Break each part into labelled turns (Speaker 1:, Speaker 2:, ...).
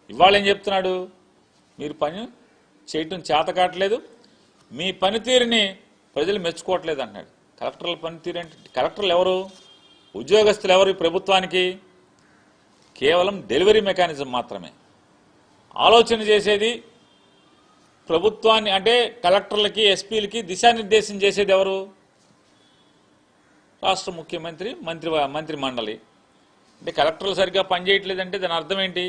Speaker 1: ఇవాళ ఏం చెప్తున్నాడు? మీరు పని చేయటం చేత కావట్లేదు, మీ పనితీరుని ప్రజలు మెచ్చుకోవట్లేదు అంటున్నాడు. కలెక్టర్ల పనితీరు అంటే కలెక్టర్లు ఎవరు? ఉద్యోగస్తులు ఎవరు? ఈ ప్రభుత్వానికి కేవలం డెలివరీ మెకానిజం మాత్రమే. ఆలోచన చేసేది ప్రభుత్వాన్ని అంటే కలెక్టర్లకి ఎస్పీలకి దిశానిర్దేశం చేసేది ఎవరు? రాష్ట్ర ముఖ్యమంత్రి, మంత్రి మండలి. అంటే కలెక్టర్లు సరిగ్గా పనిచేయట్లేదంటే దాని అర్థం ఏంటి?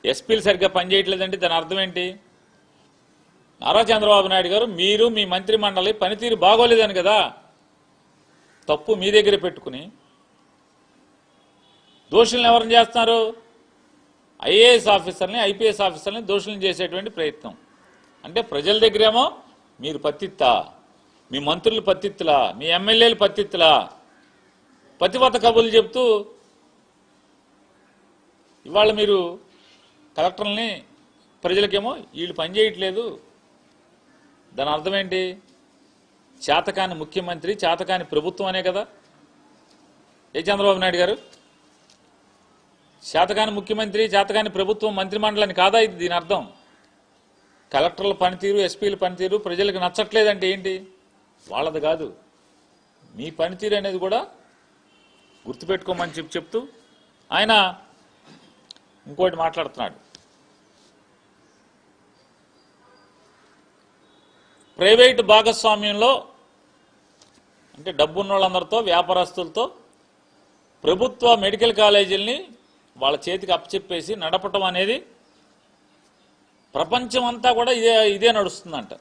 Speaker 1: ఎస్పీలు సరిగ్గా పనిచేయట్లేదంటే దాని అర్థం ఏంటి? నారా చంద్రబాబు నాయుడు గారు మీరు మీ మంత్రి మండలి పనితీరు బాగోలేదని కదా తప్పు మీ దగ్గర పెట్టుకుని దోషులను ఎవరిని చేస్తున్నారు? ఐఏఎస్ ఆఫీసర్ని, ఐపీఎస్ ఆఫీసర్ని దోషులను చేసేటువంటి ప్రయత్నం. అంటే ప్రజల దగ్గరేమో మీరు పత్తిత్తా, మీ మంత్రులు పత్తిత్తులా, మీ ఎమ్మెల్యేలు పత్తిత్తులా, పతివత కబుర్లు చెప్తూ ఇవాళ మీరు కలెక్టర్లని ప్రజలకేమో వీళ్ళు పనిచేయట్లేదు. దాని అర్థం ఏంటి? చేతకాని ముఖ్యమంత్రి, చేతకాని ప్రభుత్వం అనే కదా. ఏ చంద్రబాబు నాయుడు గారు చేతకాని ముఖ్యమంత్రి, చేతకాని ప్రభుత్వం, మంత్రిమండలిని కాదా ఇది? దీని అర్థం కలెక్టర్ల పనితీరు, ఎస్పీల పనితీరు ప్రజలకు నచ్చట్లేదంటే ఏంటి? వాళ్ళది కాదు, మీ పనితీరు అనేది కూడా గుర్తుపెట్టుకోమని చెప్తూ ఆయన ఇంకోటి మాట్లాడుతున్నాడు. ప్రైవేటు భాగస్వామ్యంలో అంటే డబ్బున్న వాళ్ళందరితో, వ్యాపారస్తులతో ప్రభుత్వ మెడికల్ కాలేజీలని వాళ్ళ చేతికి అప్పచెప్పేసి నడపటం అనేది ప్రపంచం అంతా కూడా ఇదే నడుస్తుందంట.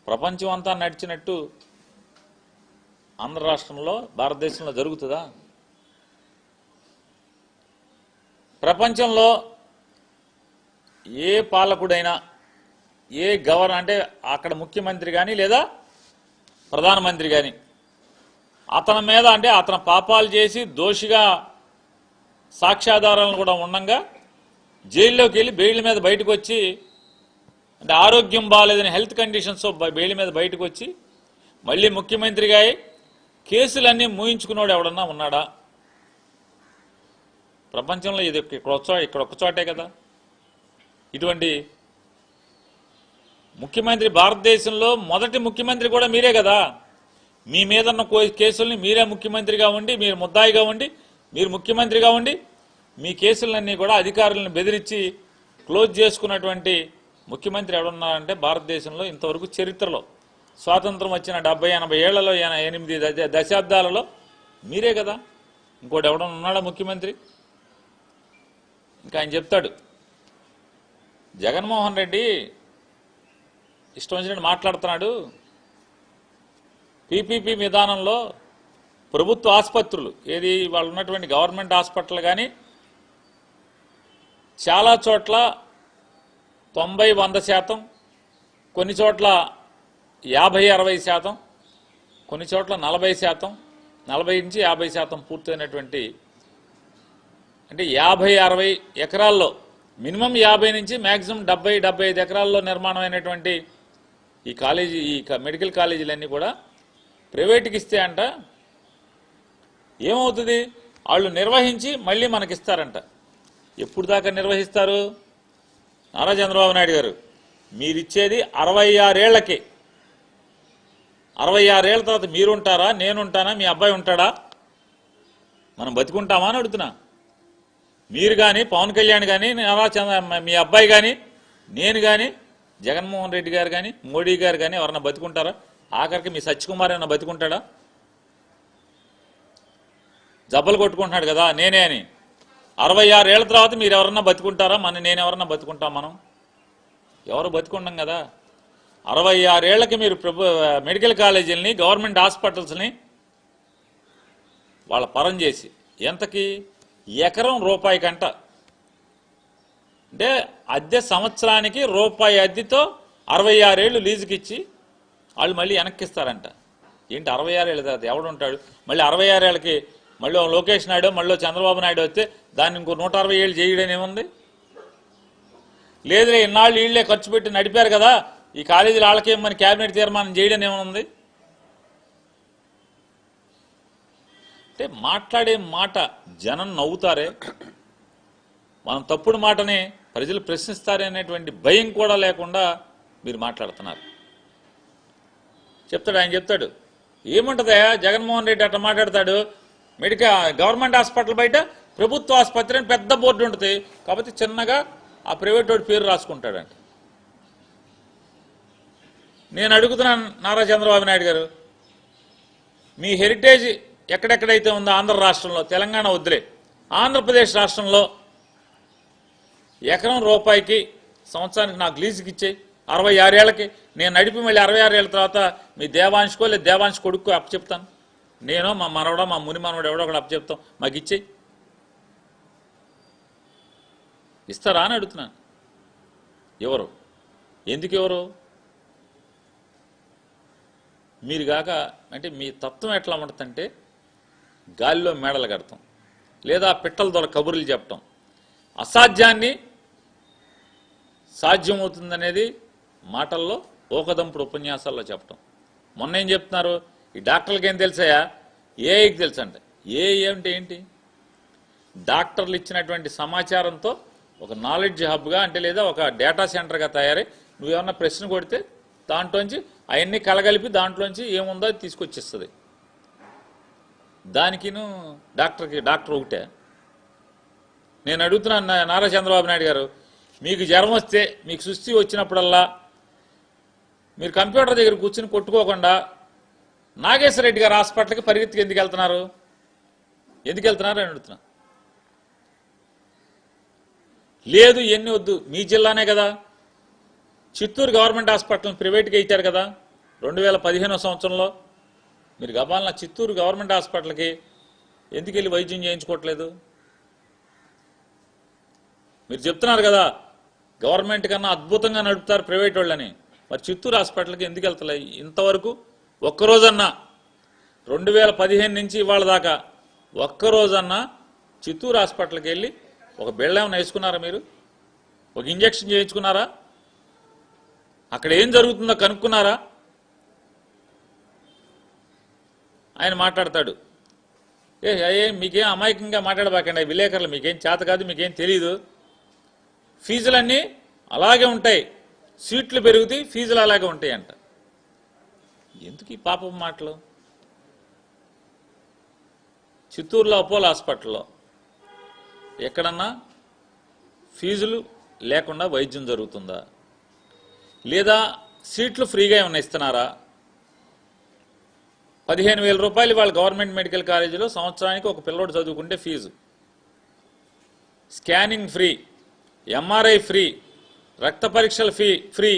Speaker 1: ప్రపంచం అంతా నడిచినట్టు ఆంధ్ర రాష్ట్రంలో, భారతదేశంలో జరుగుతుందా? ప్రపంచంలో ఏ పాలకుడైనా, ఏ గవర్నర్ అంటే అక్కడ ముఖ్యమంత్రి కానీ లేదా ప్రధానమంత్రి కానీ అతని మీద అంటే అతను పాపాలు చేసి దోషిగా సాక్ష్యాధారాలను కూడా ఉండంగా జైల్లోకి వెళ్ళి బెయిల్ మీద బయటకు వచ్చి అంటే ఆరోగ్యం బాగాలేదని హెల్త్ కండిషన్స్ బెయిల్ మీద బయటకు వచ్చి మళ్ళీ ముఖ్యమంత్రిగా కేసులన్నీ మూయించుకున్నాడు ఎవడన్నా ఉన్నాడా? ప్రపంచంలో ఇది ఇక్కడ ఒక్క చోటే కదా. ఇటువంటి ముఖ్యమంత్రి భారతదేశంలో మొదటి ముఖ్యమంత్రి కూడా మీరే కదా. మీ మీద ఉన్న కేసుల్ని మీరే ముఖ్యమంత్రిగా ఉండి, మీరు ముద్దాయిగా ఉండి, మీరు ముఖ్యమంత్రిగా ఉండి మీ కేసులన్నీ కూడా అధికారులను బెదిరించి క్లోజ్ చేసుకున్నటువంటి ముఖ్యమంత్రి ఎవడున్నారంటే భారతదేశంలో ఇంతవరకు చరిత్రలో స్వాతంత్రం వచ్చిన 70-80 ఏళ్లలో 8 దశాబ్దాలలో మీరే కదా. ఇంకోటి ఎవడన్నా ఉన్నాడా ముఖ్యమంత్రి? ఇంకా ఆయన చెప్తాడు, జగన్మోహన్ రెడ్డి ఇష్టం వచ్చినట్టు మాట్లాడుతున్నాడు. పీపీపీ విధానంలో ప్రభుత్వ ఆసుపత్రులు ఏది వాళ్ళు ఉన్నటువంటి గవర్నమెంట్ హాస్పిటల్ కానీ చాలా చోట్ల 90-100%, కొన్ని చోట్ల 50-60%, కొన్ని చోట్ల 40%, 40 నుంచి 50% పూర్తయినటువంటి అంటే 50-60 ఎకరాల్లో మినిమం 50 నుంచి మ్యాక్సిమం 70-75 ఎకరాల్లో నిర్మాణం అయినటువంటి ఈ కాలేజీ, ఈ మెడికల్ కాలేజీలన్నీ కూడా ప్రైవేట్కి ఇస్తే అంట ఏమవుతుంది? వాళ్ళు నిర్వహించి మళ్ళీ మనకిస్తారంట. ఎప్పుడు దాకా నిర్వహిస్తారు? నారా చంద్రబాబు నాయుడు గారు మీరిచ్చేది 66 ఏళ్లకి. 66 ఏళ్ల తర్వాత మీరుంటారా, నేనుంటానా, మీ అబ్బాయి ఉంటాడా? మనం బతికుంటామా అని అడుగుతున్నా. మీరు కానీ, పవన్ కళ్యాణ్ కానీ, మీ అబ్బాయి కానీ, నేను కానీ, జగన్మోహన్ రెడ్డి గారు కానీ, మోడీ గారు కానీ ఎవరన్నా బతికుంటారా? ఆఖరికి మీ సత్యకుమార్ ఏమన్నా బతికుంటాడా? జబ్బలు కొట్టుకుంటున్నాడు కదా నేనే అని. 66 ఏళ్ల తర్వాత మీరు ఎవరన్నా బతుకుంటారా? నేను ఎవరన్నా బతుకుంటాం? మనం ఎవరు బతుకుంటాం కదా. 66 ఏళ్లకి మీరు మెడికల్ కాలేజీలని, గవర్నమెంట్ హాస్పిటల్స్ని వాళ్ళ పరం చేసి ఎంతకి? ఎకరం రూపాయి కంట. అంటే అద్దె సంవత్సరానికి రూపాయి అద్దెతో 66 ఏళ్ళు లీజుకి ఇచ్చి వాళ్ళు మళ్ళీ వెనక్కిస్తారంట. ఏంటి 66 ఏళ్ళ తర్వాత ఎవడు ఉంటాడు? మళ్ళీ 66 ఏళ్ళకి మళ్ళీ లోకేష్ నాయుడు, మళ్ళీ చంద్రబాబు నాయుడు వస్తే దాన్ని ఇంకో 160 ఏళ్ళు చేయడం ఏముంది? లేదులే ఇన్నాళ్ళు వీళ్ళే ఖర్చు పెట్టి నడిపారు కదా, ఈ కాలేజీలు వాళ్ళకేమని క్యాబినెట్ తీర్మానం చేయడం ఏమనుంది? అంటే మాట్లాడే మాట జనం నవ్వుతారే, మనం తప్పుడు మాటని ప్రజలు ప్రశ్నిస్తారనేటువంటి భయం కూడా లేకుండా మీరు మాట్లాడుతున్నారు. చెప్తాడు, ఆయన చెప్తాడు, ఏముంటుందా జగన్మోహన్ రెడ్డి అట్లా మాట్లాడతాడు, గవర్నమెంట్ హాస్పిటల్ బయట ప్రభుత్వ ఆసుపత్రి అని పెద్ద బోర్డు ఉంటుంది కాబట్టి చిన్నగా ఆ ప్రైవేట్ వాడి పేరు రాసుకుంటాడంట. నేను అడుగుతున్నాను నారా చంద్రబాబు నాయుడు గారు, మీ హెరిటేజ్ ఎక్కడెక్కడైతే ఉందో ఆంధ్ర రాష్ట్రంలో, తెలంగాణ వద్దులే, ఆంధ్రప్రదేశ్ రాష్ట్రంలో ఎకరం రూపాయికి సంవత్సరానికి నాకు లీజుకి ఇచ్చేయి, 66 ఏళ్ళకి నేను నడిపి మళ్ళీ 66 ఏళ్ళ తర్వాత మీ దేవాంశకో లేదా దేవాంశ కొడుకు అప్పచెప్తాను, నేను మా మనవడ మా ముని మనవడు ఎవడో ఒకటి అప్పచెప్తాం, మాకు ఇచ్చేయి. ఇస్తారా అని అడుగుతున్నాను. ఎవరు, ఎందుకు ఎవరు? మీరు కాక అంటే మీ తత్వం ఎట్లా ఉంటుందంటే గాలిలో మేడలు కడతాం లేదా పిట్టల ద్వారా కబుర్లు చెప్పటం, అసాధ్యాన్ని సాధ్యమవుతుందనేది మాటల్లో ఓకదంపుడు ఉపన్యాసాల్లో చెప్పటం. మొన్న ఏం చెప్తున్నారు, ఈ డాక్టర్లకి ఏం తెలుసాయా, ఏఐకి తెలుసంట. ఏఐ అంటే ఏంటి? డాక్టర్లు ఇచ్చినటువంటి సమాచారంతో ఒక నాలెడ్జ్ హబ్గా అంటే లేదా ఒక డేటా సెంటర్గా తయారై నువ్వేమన్నా ప్రశ్న కొడితే దాంట్లోంచి అవన్నీ కలగలిపి దాంట్లోంచి ఏముందో అది తీసుకొచ్చిస్తుంది. దానికిను డాక్టర్ ఒకటే. నేను అడుగుతున్నాను నారా చంద్రబాబు నాయుడు గారు, మీకు జ్వరం వస్తే మీకు సుస్థి వచ్చినప్పుడల్లా మీరు కంప్యూటర్ దగ్గర కూర్చుని కొట్టుకోకుండా నాగేశ్వర రెడ్డి గారు హాస్పిటల్కి పరిగెత్తుకు ఎందుకు వెళ్తున్నారు అని అడుగుతున్నా. లేదు ఇవన్నీ వద్దు, మీ జిల్లానే కదా, చిత్తూరు గవర్నమెంట్ హాస్పిటల్ని ప్రైవేట్గా ఇచ్చారు కదా 2015 సంవత్సరంలో, మీరు గబాలన చిత్తూరు గవర్నమెంట్ హాస్పిటల్కి ఎందుకు వెళ్ళి వైద్యం చేయించుకోవట్లేదు? మీరు చెప్తున్నారు కదా గవర్నమెంట్ కన్నా అద్భుతంగా నడుపుతారు ప్రైవేట్ వాళ్ళని, మరి చిత్తూరు హాస్పిటల్కి ఎందుకు వెళ్తలే ఇంతవరకు? ఒక్కరోజన్నా 2015 నుంచి ఇవాళ దాకా ఒక్కరోజన్నా చిత్తూరు హాస్పిటల్కి వెళ్ళి ఒక బిళ్ళ ఏమైనా వేసుకున్నారా? మీరు ఒక ఇంజక్షన్ చేయించుకున్నారా? అక్కడ ఏం జరుగుతుందో కనుక్కున్నారా? ఆయన మాట్లాడతాడు, మీకేం అమాయకంగా మాట్లాడబాకండి, విలేకరులు మీకేం చేత కాదు, మీకేం తెలీదు, ఫీజులన్నీ అలాగే ఉంటాయి, సీట్లు పెరుగుతాయి, ఫీజులు అలాగే ఉంటాయి అంట. ఎందుకు ఈ పాపం మాటలు? చిత్తూరులో అపోలో హాస్పిటల్లో ఎక్కడన్నా ఫీజులు లేకుండా వైద్యం జరుగుతుందా? లేదా సీట్లు ఫ్రీగా ఏమైనా ఇస్తున్నారా? 15,000 రూపాయలు వాళ్ళ గవర్నమెంట్ మెడికల్ కాలేజీలో సంవత్సరానికి ఒక పిల్లోడు చదువుకుంటే fees, scanning free, MRI free, రక్త పరీక్షలు ఫ్రీ.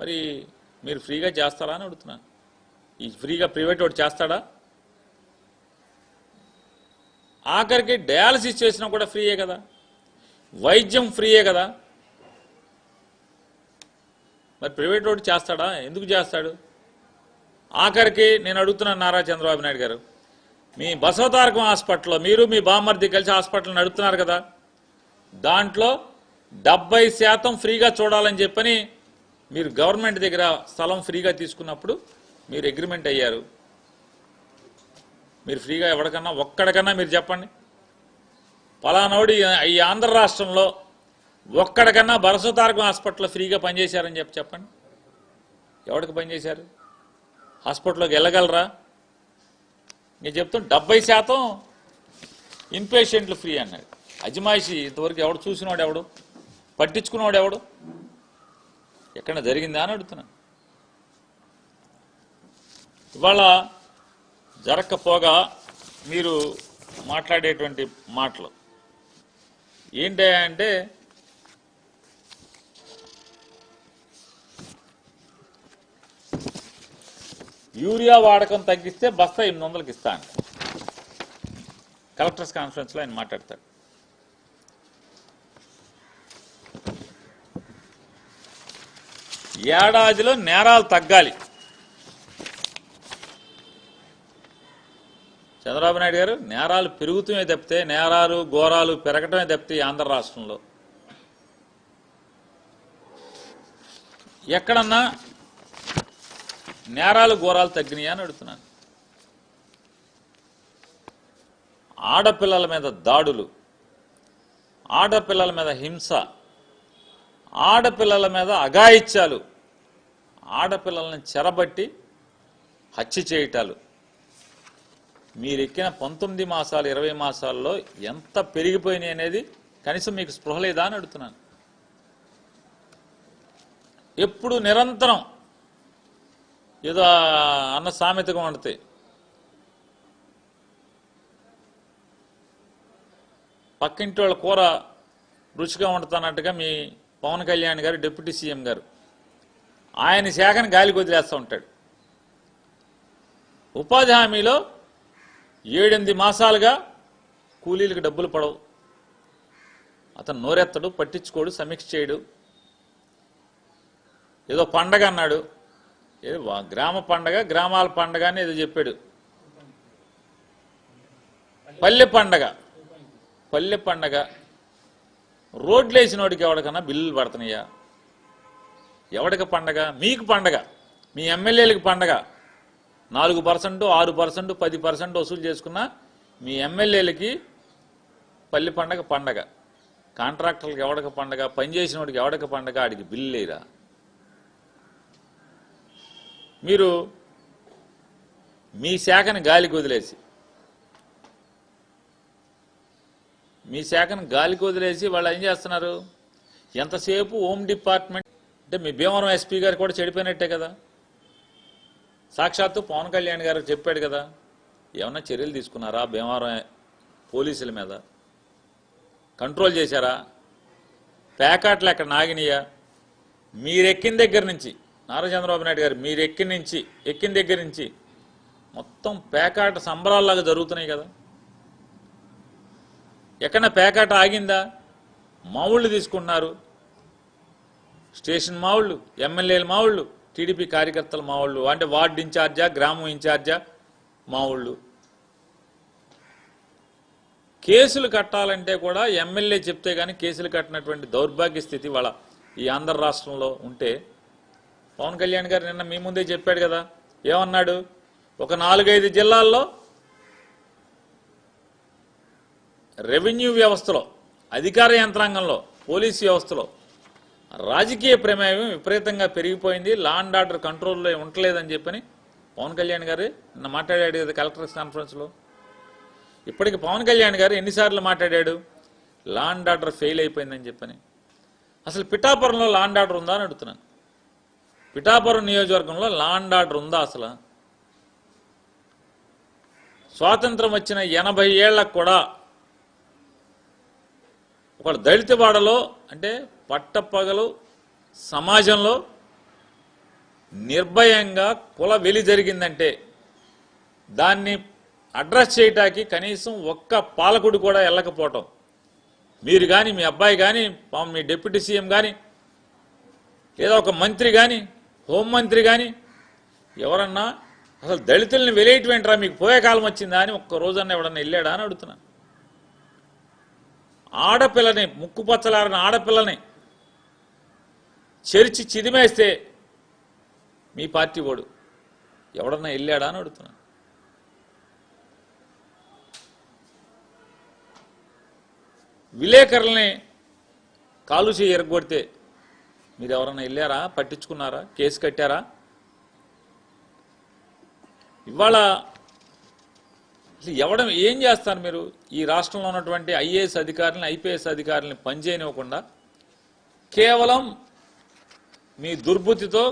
Speaker 1: మరి మీరు ఫ్రీగా చేస్తారా అని అడుగుతున్నా. ఈ ఫ్రీగా ప్రైవేట్ వాడు చేస్తాడా? ఆఖరికి డయాలసిస్ చేసినా కూడా ఫ్రీయే కదా, వైద్యం ఫ్రీయే కదా, మరి ప్రైవేట్ వాడు చేస్తాడా? ఎందుకు చేస్తాడు? ఆఖరికి నేను అడుగుతున్నాను నారా చంద్రబాబు నాయుడు గారు, మీ బసవతారకం హాస్పిటల్లో మీరు మీ బామ్మర్ది కలిసి హాస్పిటల్ నడుపుతున్నారు కదా, దాంట్లో 70% ఫ్రీగా చూడాలని చెప్పని మీరు గవర్నమెంట్ దగ్గర స్థలం ఫ్రీగా తీసుకున్నప్పుడు మీరు అగ్రిమెంట్ అయ్యారు. మీరు ఫ్రీగా ఎవరికన్నా ఒక్కడికన్నా మీరు చెప్పండి, పలానోడి ఈ ఆంధ్ర రాష్ట్రంలో ఒక్కడికన్నా బసవతారకం హాస్పిటల్లో ఫ్రీగా పనిచేశారని చెప్పండి. ఎవరికి పనిచేశారు? హాస్పిటల్లోకి వెళ్ళగలరా? నేను చెప్తాను 70% ఇన్పేషెంట్లు ఫ్రీ అన్నాడు. అజమాయిషి ఇంతవరకు ఎవడు చూసినవాడు, ఎవడు పట్టించుకున్నవాడు, ఎవడు? ఎక్కడ జరిగిందా అని అడుగుతున్నా. ఇవాళ జరగకపోగా మీరు మాట్లాడేటువంటి మాటలు ఏంటంటే యూరియా వాడకం తగ్గిస్తే బస్తా 800కి ఇస్తా అంట. కలెక్టర్స్ కాన్ఫరెన్స్లో ఆయన మాట్లాడతాడు. ఏడాదిలో నేరాలు తగ్గాలి. చంద్రబాబు నాయుడు గారు, నేరాలు పెరుగుతూనే తప్పితే, నేరాలు ఘోరాలు పెరగటమే తప్పితే ఆంధ్ర రాష్ట్రంలో ఎక్కడన్నా నేరాలు ఘోరాలు తగ్గినాయా అని అడుగుతున్నాను. ఆడపిల్లల మీద దాడులు, ఆడపిల్లల మీద హింస, ఆడపిల్లల మీద అఘాయిత్యాలు, ఆడపిల్లల్ని చెరబట్టి హత్య చేయటాలు మీరెక్కిన 19 మాసాలు 20 మాసాల్లో ఎంత పెరిగిపోయినాయి అనేది కనీసం మీకు స్పృహ లేదా అని అడుగుతున్నాను. ఎప్పుడు నిరంతరం ఏదో అన్న సామెతగా ఉండతాయి. పక్కింటి వాళ్ళ కూర రుచిగా వండుతున్నట్టుగా మీ పవన్ కళ్యాణ్ గారు డిప్యూటీ సీఎం గారు ఆయన శాఖను గాలికి వదిలేస్తూ ఉంటాడు. ఉపాధి హామీలో 7-8 మాసాలుగా కూలీలకు డబ్బులు పడవు. అతను నోరెత్తడు, పట్టించుకోడు, సమీక్ష చేయడు. ఏదో పండగ అన్నాడు, ఏదో గ్రామ పండగ, గ్రామాల పండగ అని ఏదో చెప్పాడు. పల్లె పండగ, పల్లె పండగ. రోడ్లు వేసిన వాడికి ఎవరికన్నా బిల్లులు పడుతున్నాయా? ఎవడికి పండగ? మీకు పండగ, మీ ఎమ్మెల్యేలకు పండగ. 4%, 6%, 10% వసూలు చేసుకున్నా మీ ఎమ్మెల్యేలకి పల్లె పండగ పండగ. కాంట్రాక్టర్లకు ఎవడికి పండగ? పనిచేసిన వాడికి ఎవడికి పండగ? ఆడికి బిల్లు లేరా? మీరు మీ శాఖను గాలికి వదిలేసి వాళ్ళు ఏం చేస్తున్నారు? ఎంతసేపు హోమ్ డిపార్ట్మెంట్ అంటే మీ భీమవరం ఎస్పీ గారు కూడా చెడిపోయినట్టే కదా. సాక్షాత్తు పవన్ కళ్యాణ్ గారు చెప్పాడు కదా, ఏమన్నా చర్యలు తీసుకున్నారా భీమవరం పోలీసుల మీద? కంట్రోల్ చేశారా? ప్యాకాట్లు ఎక్కడ నాగినయా? మీరెక్కిన దగ్గర నుంచి నారా చంద్రబాబు నాయుడు గారు మీరు ఎక్కిన దగ్గర నుంచి మొత్తం పేకాట సంబరాల్లాగా జరుగుతున్నాయి కదా. ఎక్కడన్నా పేకాట ఆగిందా? మావుళ్ళు తీసుకుంటున్నారు, స్టేషన్ మావుళ్ళు, ఎమ్మెల్యేల మావుళ్ళు, టీడీపీ కార్యకర్తల మావుళ్ళు, అంటే వార్డు ఇన్ఛార్జా, గ్రామం ఇన్ఛార్జా మావుళ్ళు. కేసులు కట్టాలంటే కూడా ఎమ్మెల్యే చెప్తే కానీ కేసులు కట్టినటువంటి దౌర్భాగ్య స్థితి వాళ్ళ ఈ ఆంధ్ర రాష్ట్రంలో ఉంటే, పవన్ కళ్యాణ్ గారు నిన్న మీ ముందే చెప్పాడు కదా, ఏమన్నాడు? ఒక 4-5 జిల్లాల్లో రెవెన్యూ వ్యవస్థలో, అధికార యంత్రాంగంలో, పోలీసు వ్యవస్థలో రాజకీయ ప్రమేయం విపరీతంగా పెరిగిపోయింది, లా అండ్ ఆర్డర్ కంట్రోల్లో ఉండలేదని చెప్పని పవన్ కళ్యాణ్ గారు నిన్న మాట్లాడాడు కదా కలెక్టర్స్ కాన్ఫరెన్స్లో. ఇప్పటికి పవన్ కళ్యాణ్ గారు ఎన్నిసార్లు మాట్లాడాడు? లా అండ్ ఆర్డర్ ఫెయిల్ అయిపోయిందని చెప్పని. అసలు పిఠాపురంలో లా అండ్ ఆర్డర్ ఉందా అని అడుగుతున్నాను. పిఠాపురం నియోజకవర్గంలో లా అండ్ ఆర్డర్ ఉందా అసలు? స్వాతంత్రం వచ్చిన 80 ఏళ్లకు కూడా ఒక దళితవాడలో, అంటే పట్టపగలు సమాజంలో నిర్భయంగా కుల వెలి జరిగిందంటే దాన్ని అడ్రస్ చేయటానికి కనీసం ఒక్క పాలకుడు కూడా వెళ్ళకపోవటం, మీరు కానీ, మీ అబ్బాయి కానీ, మీ డిప్యూటీ సీఎం కానీ, లేదా ఒక మంత్రి కానీ, హోంమంత్రి కానీ ఎవరన్నా అసలు దళితుల్ని వెలేయటమేంట్రా, మీకు పోయే కాలం వచ్చిందా అని ఒక్క రోజన్నా ఎవడన్నా వెళ్ళాడా అని అడుగుతున్నా. ఆడపిల్లని, ముక్కుపచ్చలారిన ఆడపిల్లని చెరిచి చిదిమేస్తే మీ పార్టీ వాడు ఎవడన్నా వెళ్ళాడా అని అడుగుతున్నా. విలేకరుల్ని కాలు చేయి ఎరగొడితే మీరు ఎవరన్నా వెళ్ళారా? పట్టించుకున్నారా? కేసు కట్టారా? ఇవాళ అసలు ఏం చేస్తారు మీరు? ఈ రాష్ట్రంలో ఉన్నటువంటి ఐఏఎస్ అధికారులను, ఐపీఎస్ అధికారులను పనిచేయనివ్వకుండా కేవలం మీ దుర్బుద్ధితో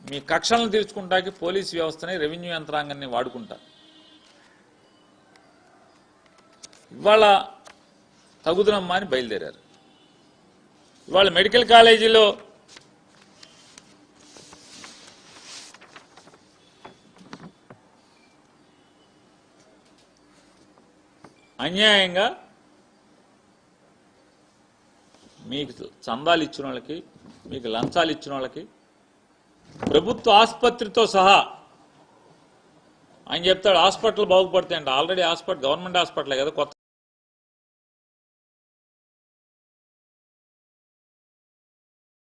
Speaker 1: మీ కక్షలను తీర్చుకుంటానికి పోలీసు వ్యవస్థని, రెవెన్యూ యంత్రాంగాన్ని వాడుకుంటారు. ఇవాళ తగుదనమ్మా అని బయలుదేరారు. ఇవాళ మెడికల్ కాలేజీలో అన్యాయంగా మీకు చందాలు ఇచ్చిన వాళ్ళకి, మీకు లంచాలు ఇచ్చిన వాళ్ళకి, ప్రభుత్వ ఆసుపత్రితో సహా ఆయన చెప్తాడు హాస్పిటల్ బాగుపడతాయంట. ఆల్రెడీ హాస్పిటల్ గవర్నమెంట్ హాస్పిటలే కదా, కొత్త